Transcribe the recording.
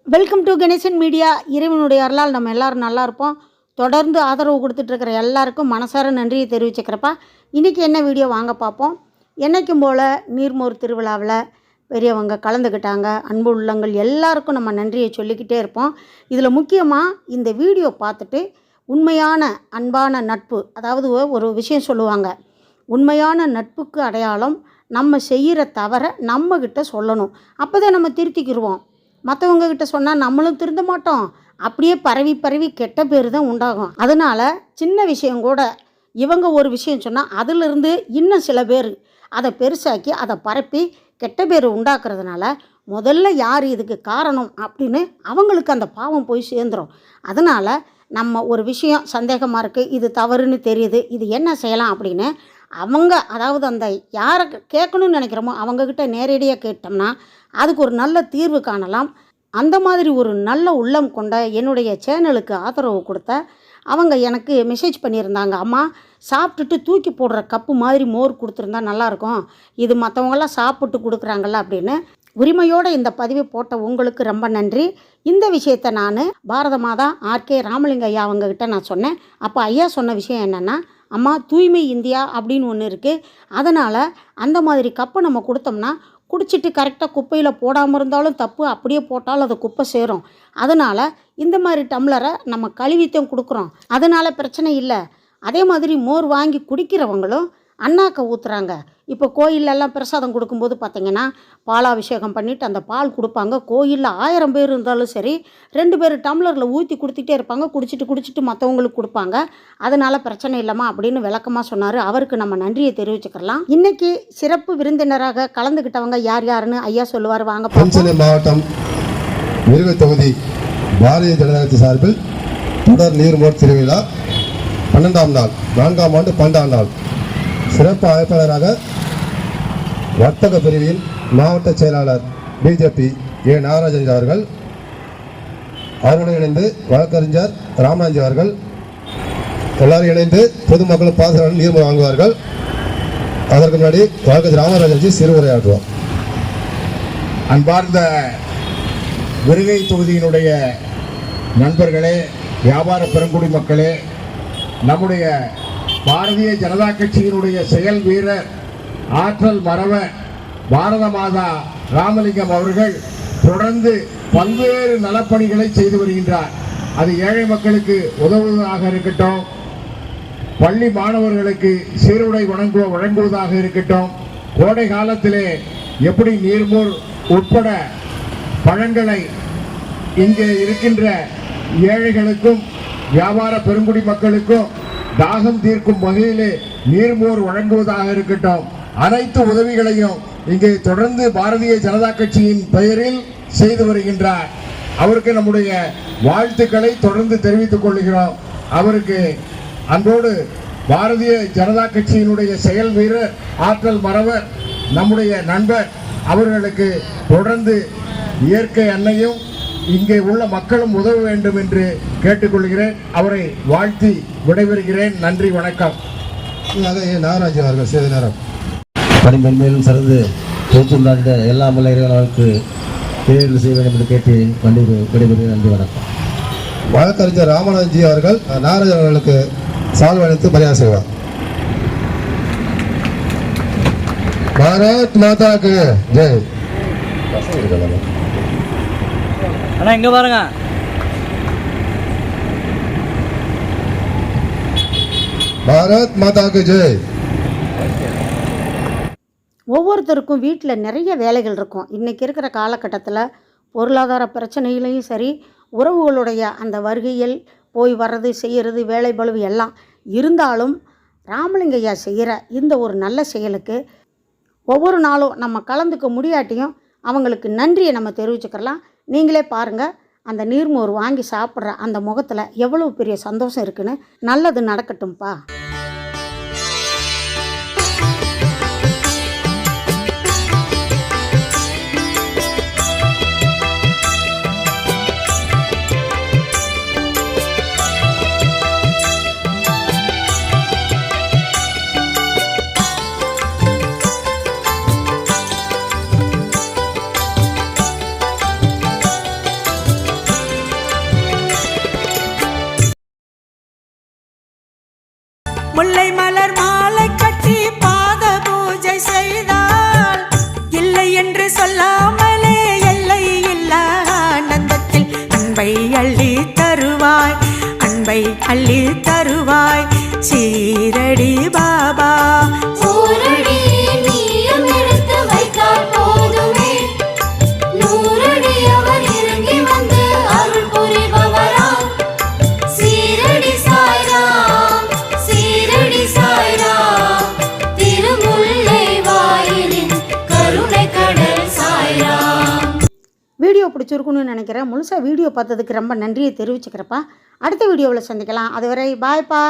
Welcome to Ganesan media. இறைவனுடைய அருளால் நம்ம எல்லோரும் நல்லா இருப்போம். தொடர்ந்து ஆதரவு கொடுத்துட்ருக்கிற எல்லாருக்கும் மனசார நன்றியை தெரிவிச்சுக்கிறப்பா. இன்றைக்கி என்ன வீடியோ வாங்க பார்ப்போம். என்றைக்கும் போல் நீர்மோர் திருவிழாவில் பெரியவங்க கலந்துக்கிட்டாங்க. அன்பு உள்ளங்கள் எல்லாருக்கும் நம்ம நன்றியை சொல்லிக்கிட்டே இருப்போம். இதில் முக்கியமாக இந்த வீடியோ பார்த்துட்டு உண்மையான அன்பான நட்பு, அதாவது ஒரு விஷயம் சொல்லுவாங்க, உண்மையான நட்புக்கு அடையாளம் நம்ம செய்கிற தவறை நம்மக்கிட்ட சொல்லணும். அப்போ தான் நம்ம திருத்திக்கிடுவோம். மற்றவங்கக்கிட்ட சொன்னால் நம்மளும் திருந்த மாட்டோம். அப்படியே பரவி பரவி கெட்ட பேர் தான் உண்டாகும். அதனால் சின்ன விஷயம் கூட இவங்க ஒரு விஷயம் சொன்னால் அதிலிருந்து இன்னும் சில பேர் அதை பெருசாக்கி அதை பரப்பி கெட்ட பேர் உண்டாக்குறதுனால முதல்ல யார் இதுக்கு காரணம் அப்படின்னு அவங்களுக்கு அந்த பாவம் போய் சேர்ந்துடும். அதனால் நம்ம ஒரு விஷயம் சந்தேகமாக இருக்குது, இது தவறுன்னு தெரியுது, இது என்ன செய்யலாம் அப்படின்னு அவங்க, அதாவது அந்த யாரை கேட்கணும்னு நினைக்கிறோமோ அவங்கக்கிட்ட நேரடியாக கேட்டோம்னா அதுக்கு ஒரு நல்ல தீர்வு காணலாம். அந்த மாதிரி ஒரு நல்ல உள்ளம் கொண்ட என்னுடைய சேனலுக்கு ஆதரவு கொடுத்த அவங்க எனக்கு மெசேஜ் பண்ணியிருந்தாங்க. அம்மா, சாப்பிட்டுட்டு தூக்கி போடுற கப்பு மாதிரி மோர் கொடுத்துருந்தா நல்லாயிருக்கும், இது மற்றவங்களாம் சாப்பிட்டு கொடுக்குறாங்கல்ல அப்படின்னு உரிமையோடு இந்த பதிவை போட்ட உங்களுக்கு ரொம்ப நன்றி. இந்த விஷயத்தை நான் பாரத மாதா ஆர்கே ராமலிங்க ஐயா அவங்கக்கிட்ட நான் சொன்னேன். அப்போ ஐயா சொன்ன விஷயம் என்னென்னா, அம்மா, தூய்மை இந்தியா அப்படின்னு ஒன்று இருக்குது, அதனால் அந்த மாதிரி கப்பை நம்ம கொடுத்தோம்னா குடிச்சிட்டு கரெக்டாக குப்பையில் போடாமல் இருந்தாலும் தப்பு, அப்படியே போட்டாலும் அது குப்பை சேரும். அதனால் இந்த மாதிரி டம்ளரை நம்ம கழுவித்தையும் கொடுக்குறோம், அதனால் பிரச்சனை இல்லை. அதே மாதிரி மோர் வாங்கி குடிக்கிறவங்களும் அண்ணாக்க ஊற்றுறாங்க. இப்போ கோயிலெல்லாம் பிரசாதம் கொடுக்கும்போது பார்த்திங்கன்னா பாலாபிஷேகம் பண்ணிவிட்டு அந்த பால் கொடுப்பாங்க. கோயிலில் 1000 பேர் இருந்தாலும் சரி 2 பேர் டம்ளரில் ஊற்றி கொடுத்துட்டே இருப்பாங்க. குடிச்சிட்டு மற்றவங்களுக்கு கொடுப்பாங்க. அதனால் பிரச்சனை இல்லைம்மா அப்படின்னு விளக்கமாக சொன்னார். அவருக்கு நம்ம நன்றியை தெரிவிச்சுக்கலாம். இன்றைக்கி சிறப்பு விருந்தினராக கலந்துக்கிட்டவங்க யார் யாருன்னு ஐயா சொல்லுவார். வாங்க. பஞ்சனை மாவட்டம் விருது தொகுதி பாரதிய ஜனதா கட்சி சார்பில் தொடர் நீர்மோர் திருவிழா 12ஆம் நாள் 4ஆம் ஆண்டு 12ஆம் நாள் சிறப்பு அழைப்பாளராக வர்த்தக பிரிவின் மாவட்ட செயலாளர் பிஜேபி ஏ நாகராஜன் அவர்கள், அவருடன் இணைந்து வழக்கறிஞர் ராமராஜ் அவர்கள் எல்லாரும் இணைந்து பொதுமக்களும் பாதுகாப்பு நீர்மோர் வாங்குவார்கள். அதற்கு முன்னாடி வழக்கறிஞர் ராமராஜன்ஜி சிறுவுரையாற்றுவார். அன்பார்ந்த விருகை தொகுதியினுடைய நண்பர்களே, வியாபார பெருங்குடி மக்களே, நம்முடைய பாரதிய ஜனதா கட்சியினுடைய செயல் வீரர், ஆற்றல் மறவ பாரத மாதா ராமலிங்கம் அவர்கள் தொடர்ந்து பல்வேறு நலப்பணிகளை செய்து வருகின்றார். அது ஏழை மக்களுக்கு உதவுவதாக இருக்கட்டும், பள்ளி மாணவர்களுக்கு சீருடை வழங்குவதாக இருக்கட்டும், கோடை காலத்திலே எப்படி நீர்மோர் உட்பட பழங்களை இங்கே இருக்கின்ற ஏழைகளுக்கும் வியாபார பெருங்குடி மக்களுக்கும் தாகம் தீர்க்கும் வகையிலே நீர்மோர் வழங்குவதாக இருக்கட்டும், அனைத்து உதவிகளையும் இங்கே தொடர்ந்து பாரதிய ஜனதா கட்சியின் பெயரில் செய்து வருகின்றார். அவருக்கு நம்முடைய வாழ்த்துக்களை தொடர்ந்து தெரிவித்துக் கொள்கிறோம். அவருக்கு அன்போடு பாரதிய ஜனதா கட்சியினுடைய செயல் வீரர், ஆற்றல் மறவர், நம்முடைய நண்பர் அவர்களுக்கு தொடர்ந்து இயற்கை அன்னையும் இங்கே உள்ள மக்களும் உதவ வேண்டும் என்று கேட்டுக்கொள்கிறேன். அவரை வாழ்த்தி விடைபெறுகிறேன். நன்றி, வணக்கம். நாகராஜ் அவர்கள் செய்த நேரம் பணிமென்மேலும் சிறந்து தொகுத்துள்ளார்ந்த எல்லா மல்ல இறைவனுக்கு தேர்தல் செய்ய வேண்டும் என்று கேட்டு விடைபெறுகிறேன். நன்றி, வணக்கம். வழக்கறிஞர் ராமராஜ்ஜி அவர்கள் நாகராஜ் அவர்களுக்கு சால்வை அளித்து மரியாதை செய்வார். பாரத் மாதாக்கு ஜெய். அண்ணா இங்கே பாருங்க. பாரத் மாதாக்கு ஜெய். ஒவ்வொருத்தருக்கும் வீட்டில் நிறைய வேலைகள் இருக்கும். இன்றைக்கி இருக்கிற காலகட்டத்தில் பொருளாதார பிரச்சனையிலையும் சரி, உறவுகளுடைய அந்த வருகையில் போய் வர்றது செய்கிறது, வேலை பளுவு எல்லாம் இருந்தாலும் ராமலிங்கையா செய்கிற இந்த ஒரு நல்ல செயலுக்கு ஒவ்வொரு நாளும் நம்ம கலந்துக்க முடியாட்டியும் அவங்களுக்கு நன்றியை நம்ம தெரிவிச்சுக்கலாம். நீங்களே பாருங்கள், அந்த நீர்மோர் வாங்கி சாப்பிட்ற அந்த முகத்தில் எவ்வளோ பெரிய சந்தோஷம் இருக்குன்னு. நல்லது நடக்கட்டும்ப்பா. என்று சொல்லாமலே எல்லை இல்லா ஆனந்தத்தில் அன்பை அள்ளி தருவாய், அன்பை அள்ளி தருவாய் சீரடி பாபா. ஓரடி நீயும் எடுத்து வைத்தால் போதுமே, நூறடி அவர் இறங்கி வந்து அருள் புரிபவராம். சீரடி சாய்ராம், சீரடி சாய்ராம், திருமுல்லை வாயிலின் கருணை கடல் சாய்ராம். வீடியோ பிடிச்சிருக்குன்னு நினைக்கிறேன். முழுசாக வீடியோ பார்த்ததுக்கு ரொம்ப நன்றியை தெரிவிச்சுக்கிறப்பா. அடுத்த வீடியோவில் சந்திக்கலாம். அதுவரை பாய்ப்பா.